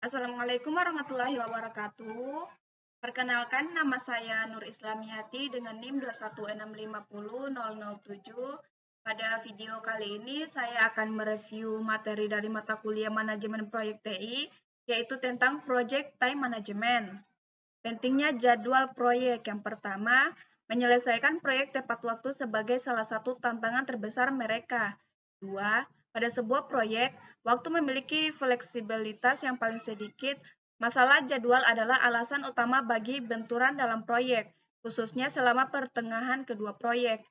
Assalamualaikum warahmatullahi wabarakatuh. Perkenalkan, nama saya Nur Islamiyati dengan NIM 216500007. Pada video kali ini saya akan mereview materi dari mata kuliah Manajemen Proyek TI, yaitu tentang Project Time Management. Pentingnya jadwal proyek. Yang pertama, menyelesaikan proyek tepat waktu sebagai salah satu tantangan terbesar mereka. Dua, pada sebuah proyek, waktu memiliki fleksibilitas yang paling sedikit. Masalah jadwal adalah alasan utama bagi benturan dalam proyek, khususnya selama pertengahan kedua proyek.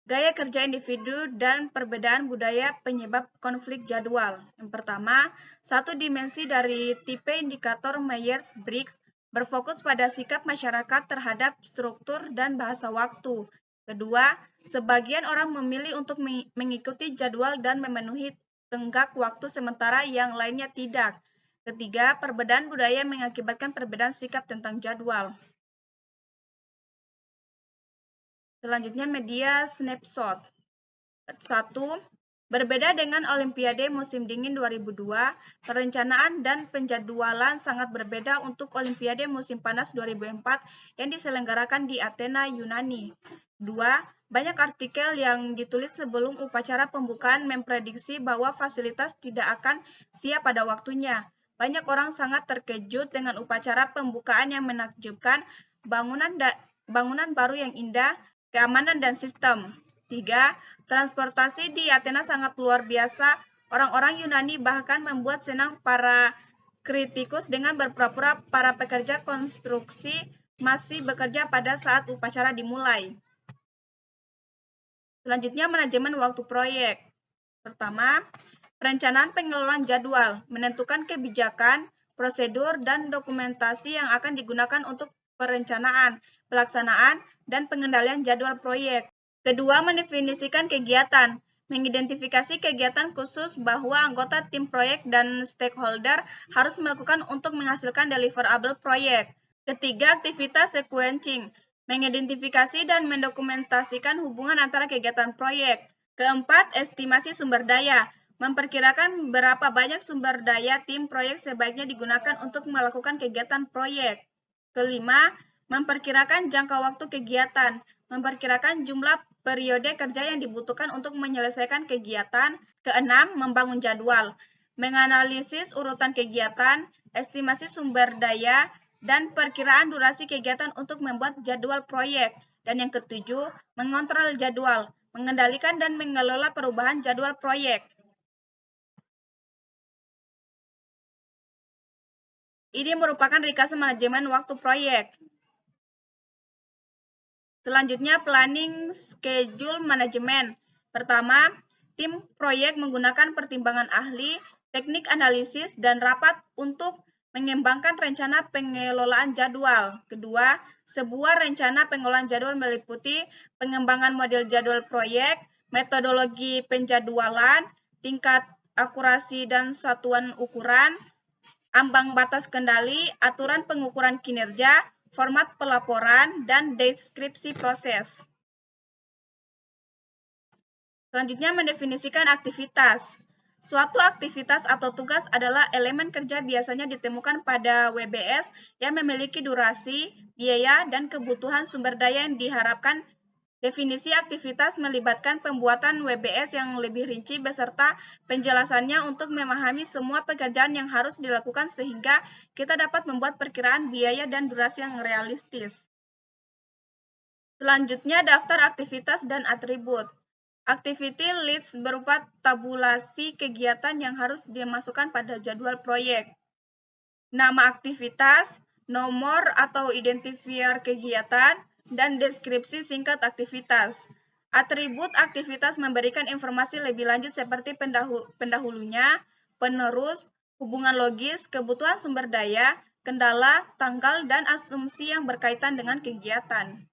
Gaya kerja individu dan perbedaan budaya penyebab konflik jadwal. Yang pertama, satu dimensi dari tipe indikator Myers-Briggs berfokus pada sikap masyarakat terhadap struktur dan bahasa waktu. Kedua, sebagian orang memilih untuk mengikuti jadwal dan memenuhi tenggat waktu sementara yang lainnya tidak. Ketiga, perbedaan budaya mengakibatkan perbedaan sikap tentang jadwal. Selanjutnya, media snapshot. 1. Berbeda dengan Olimpiade musim dingin 2002, perencanaan dan penjadwalan sangat berbeda untuk Olimpiade musim panas 2004 yang diselenggarakan di Athena, Yunani. 2. Banyak artikel yang ditulis sebelum upacara pembukaan memprediksi bahwa fasilitas tidak akan siap pada waktunya. Banyak orang sangat terkejut dengan upacara pembukaan yang menakjubkan, bangunan baru yang indah, keamanan dan sistem. 3. Transportasi di Athena sangat luar biasa. Orang-orang Yunani bahkan membuat senang para kritikus dengan berpura-pura para pekerja konstruksi masih bekerja pada saat upacara dimulai. Selanjutnya, manajemen waktu proyek. Pertama, perencanaan pengelolaan jadwal, menentukan kebijakan, prosedur, dan dokumentasi yang akan digunakan untuk perencanaan, pelaksanaan, dan pengendalian jadwal proyek. Kedua, mendefinisikan kegiatan, mengidentifikasi kegiatan khusus bahwa anggota tim proyek dan stakeholder harus melakukan untuk menghasilkan deliverable proyek. Ketiga, aktivitas sequencing, mengidentifikasi dan mendokumentasikan hubungan antara kegiatan proyek. Keempat, estimasi sumber daya, memperkirakan berapa banyak sumber daya tim proyek sebaiknya digunakan untuk melakukan kegiatan proyek. Kelima, memperkirakan jangka waktu kegiatan, memperkirakan jumlah periode kerja yang dibutuhkan untuk menyelesaikan kegiatan. Keenam, membangun jadwal, menganalisis urutan kegiatan, estimasi sumber daya, dan perkiraan durasi kegiatan untuk membuat jadwal proyek. Dan yang ketujuh, mengontrol jadwal, mengendalikan dan mengelola perubahan jadwal proyek. Ini merupakan ringkasan manajemen waktu proyek. Selanjutnya, planning schedule management. Pertama, tim proyek menggunakan pertimbangan ahli, teknik analisis, dan rapat untuk mengembangkan rencana pengelolaan jadwal. Kedua, sebuah rencana pengelolaan jadwal meliputi pengembangan model jadwal proyek, metodologi penjadwalan, tingkat akurasi dan satuan ukuran, ambang batas kendali, aturan pengukuran kinerja, format pelaporan, dan deskripsi proses. Selanjutnya, mendefinisikan aktivitas. Suatu aktivitas atau tugas adalah elemen kerja biasanya ditemukan pada WBS yang memiliki durasi, biaya, dan kebutuhan sumber daya yang diharapkan. Definisi aktivitas melibatkan pembuatan WBS yang lebih rinci beserta penjelasannya untuk memahami semua pekerjaan yang harus dilakukan sehingga kita dapat membuat perkiraan biaya dan durasi yang realistis. Selanjutnya, daftar aktivitas dan atribut. Activity lists berupa tabulasi kegiatan yang harus dimasukkan pada jadwal proyek. Nama aktivitas, nomor atau identifier kegiatan, dan deskripsi singkat aktivitas. Atribut aktivitas memberikan informasi lebih lanjut seperti pendahulunya, penerus, hubungan logis, kebutuhan sumber daya, kendala, tanggal, dan asumsi yang berkaitan dengan kegiatan.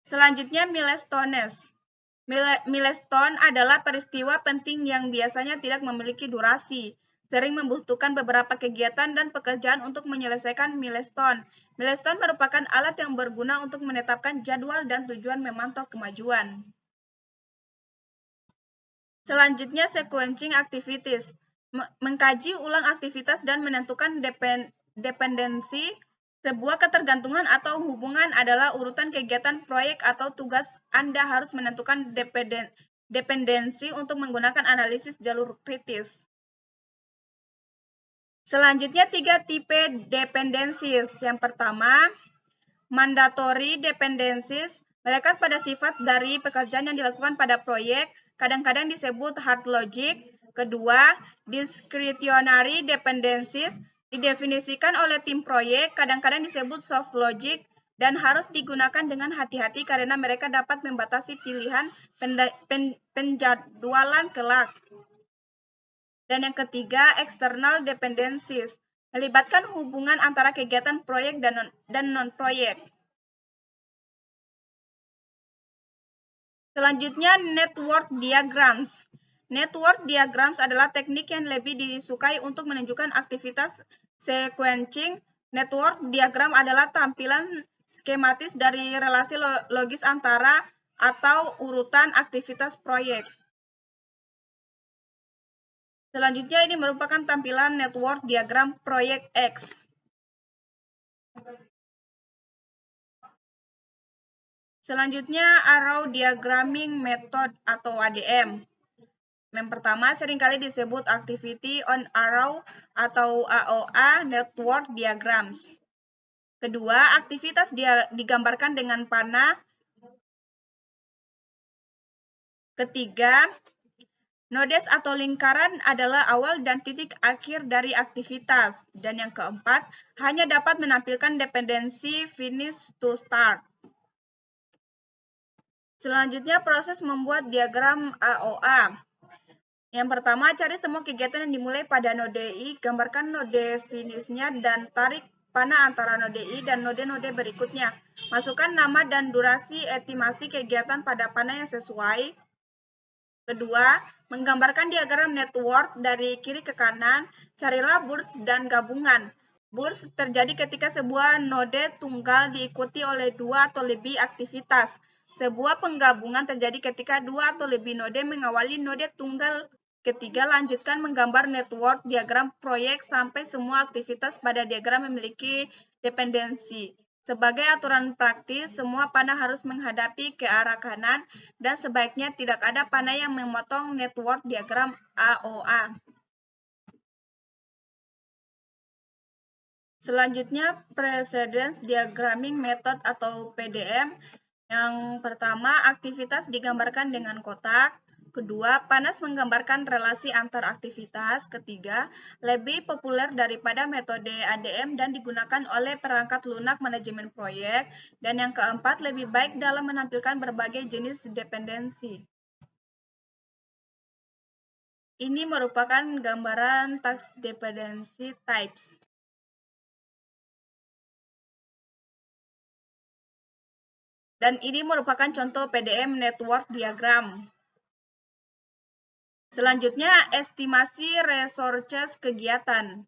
Selanjutnya, milestones. Milestone adalah peristiwa penting yang biasanya tidak memiliki durasi, sering membutuhkan beberapa kegiatan dan pekerjaan untuk menyelesaikan milestone. Milestone merupakan alat yang berguna untuk menetapkan jadwal dan tujuan memantau kemajuan. Selanjutnya, sequencing activities. Mengkaji ulang aktivitas dan menentukan dependensi. Sebuah ketergantungan atau hubungan adalah urutan kegiatan proyek atau tugas. Anda harus menentukan dependensi untuk menggunakan analisis jalur kritis. Selanjutnya, 3 tipe dependencies. Yang pertama, mandatory dependencies melekat pada sifat dari pekerjaan yang dilakukan pada proyek, kadang-kadang disebut hard logic. Kedua, discretionary dependencies didefinisikan oleh tim proyek, kadang-kadang disebut soft logic, dan harus digunakan dengan hati-hati karena mereka dapat membatasi pilihan penjadwalan kelak. Dan yang ketiga, external dependencies melibatkan hubungan antara kegiatan proyek dan non-proyek. Selanjutnya, network diagrams. Network diagrams adalah teknik yang lebih disukai untuk menunjukkan aktivitas sequencing. Network diagram adalah tampilan skematis dari relasi logis antara atau urutan aktivitas proyek. Selanjutnya, ini merupakan tampilan network diagram proyek X. Selanjutnya, arrow diagramming method atau ADM. Yang pertama seringkali disebut activity on arrow atau AOA network diagrams. Kedua, aktivitas digambarkan dengan panah. Ketiga, nodes atau lingkaran adalah awal dan titik akhir dari aktivitas. Dan yang keempat, hanya dapat menampilkan dependensi finish to start. Selanjutnya, proses membuat diagram AOA. Yang pertama, cari semua kegiatan yang dimulai pada node I, gambarkan node finishnya, dan tarik panah antara node I dan node-node berikutnya. Masukkan nama dan durasi estimasi kegiatan pada panah yang sesuai. Kedua, menggambarkan diagram network dari kiri ke kanan, carilah burst dan gabungan. Burst terjadi ketika sebuah node tunggal diikuti oleh 2 atau lebih aktivitas. Sebuah penggabungan terjadi ketika 2 atau lebih node mengawali node tunggal ketiga. Lanjutkan menggambar network diagram proyek sampai semua aktivitas pada diagram memiliki dependensi. Sebagai aturan praktis, semua panah harus menghadapi ke arah kanan dan sebaiknya tidak ada panah yang memotong network diagram AOA. Selanjutnya, precedence diagramming method atau PDM. Yang pertama, aktivitas digambarkan dengan kotak. Kedua, panas menggambarkan relasi antar aktivitas. Ketiga, lebih populer daripada metode ADM dan digunakan oleh perangkat lunak manajemen proyek. Dan yang keempat, lebih baik dalam menampilkan berbagai jenis dependensi. Ini merupakan gambaran task dependency types. Dan ini merupakan contoh PDM network diagram. Selanjutnya, estimasi resources kegiatan.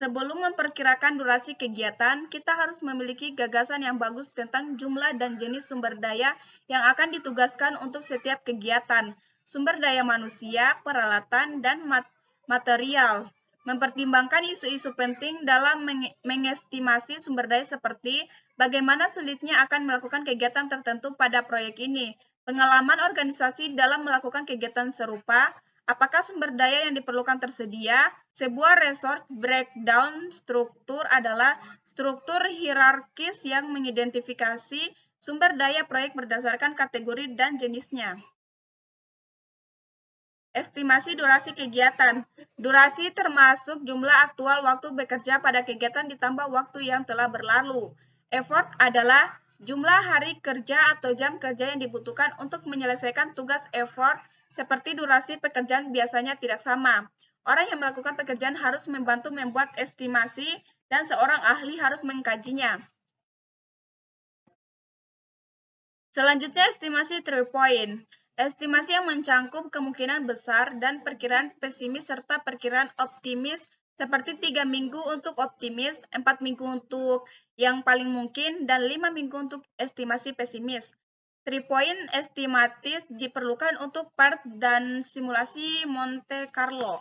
Sebelum memperkirakan durasi kegiatan, kita harus memiliki gagasan yang bagus tentang jumlah dan jenis sumber daya yang akan ditugaskan untuk setiap kegiatan, sumber daya manusia, peralatan, dan material. Mempertimbangkan isu-isu penting dalam mengestimasi sumber daya seperti bagaimana sulitnya akan melakukan kegiatan tertentu pada proyek ini, pengalaman organisasi dalam melakukan kegiatan serupa, apakah sumber daya yang diperlukan tersedia? Sebuah resource breakdown struktur adalah struktur hierarkis yang mengidentifikasi sumber daya proyek berdasarkan kategori dan jenisnya. Estimasi durasi kegiatan. Durasi termasuk jumlah aktual waktu bekerja pada kegiatan ditambah waktu yang telah berlalu. Effort adalah jumlah hari kerja atau jam kerja yang dibutuhkan untuk menyelesaikan tugas. Effort seperti durasi pekerjaan biasanya tidak sama. Orang yang melakukan pekerjaan harus membantu membuat estimasi dan seorang ahli harus mengkajinya. Selanjutnya, estimasi 3 point. Estimasi yang mencangkup kemungkinan besar dan perkiraan pesimis serta perkiraan optimis seperti 3 minggu untuk optimis, 4 minggu untuk yang paling mungkin, dan 5 minggu untuk estimasi pesimis. 3 point estimatis diperlukan untuk part dan simulasi Monte Carlo.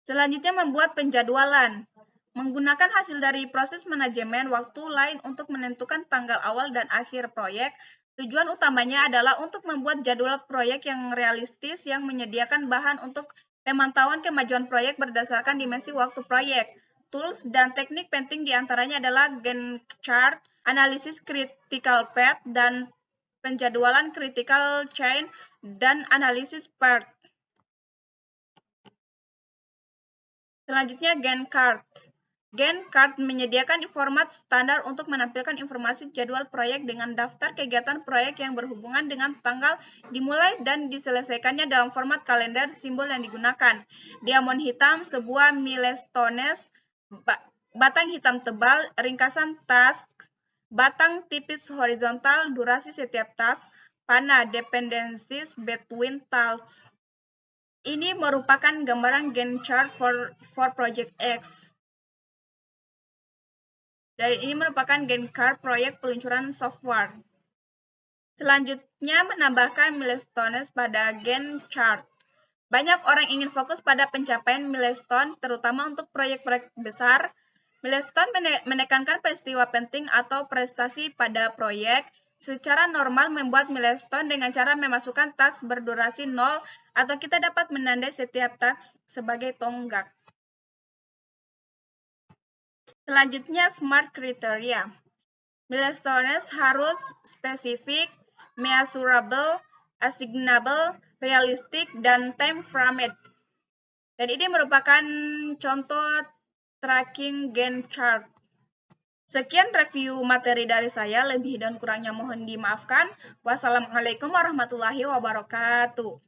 Selanjutnya membuat penjadwalan. Menggunakan hasil dari proses manajemen waktu lain untuk menentukan tanggal awal dan akhir proyek. Tujuan utamanya adalah untuk membuat jadwal proyek yang realistis yang menyediakan bahan untuk pemantauan kemajuan proyek berdasarkan dimensi waktu proyek. Tools dan teknik penting diantaranya adalah Gantt chart, analisis critical path, dan penjadwalan critical chain, dan analisis part. Selanjutnya Gantt chart. Gantt chart menyediakan format standar untuk menampilkan informasi jadwal proyek dengan daftar kegiatan proyek yang berhubungan dengan tanggal dimulai dan diselesaikannya dalam format kalender simbol yang digunakan. Diamond hitam, sebuah milestones, batang hitam tebal, ringkasan task, batang tipis horizontal, durasi setiap task, panah, dependencies between tasks. Ini merupakan gambaran Gantt chart for Project X. Dan ini merupakan Gantt chart proyek peluncuran software. Selanjutnya menambahkan milestones pada Gantt chart. Banyak orang ingin fokus pada pencapaian milestone, terutama untuk proyek-proyek besar. Milestone menekankan peristiwa penting atau prestasi pada proyek. Secara normal membuat milestone dengan cara memasukkan task berdurasi 0 atau kita dapat menandai setiap task sebagai tonggak. Selanjutnya SMART criteria. Milestones harus spesifik, measurable, assignable, realistic, dan time-framed. Dan ini merupakan contoh tracking Gantt chart. Sekian review materi dari saya, lebih dan kurangnya mohon dimaafkan. Wassalamualaikum warahmatullahi wabarakatuh.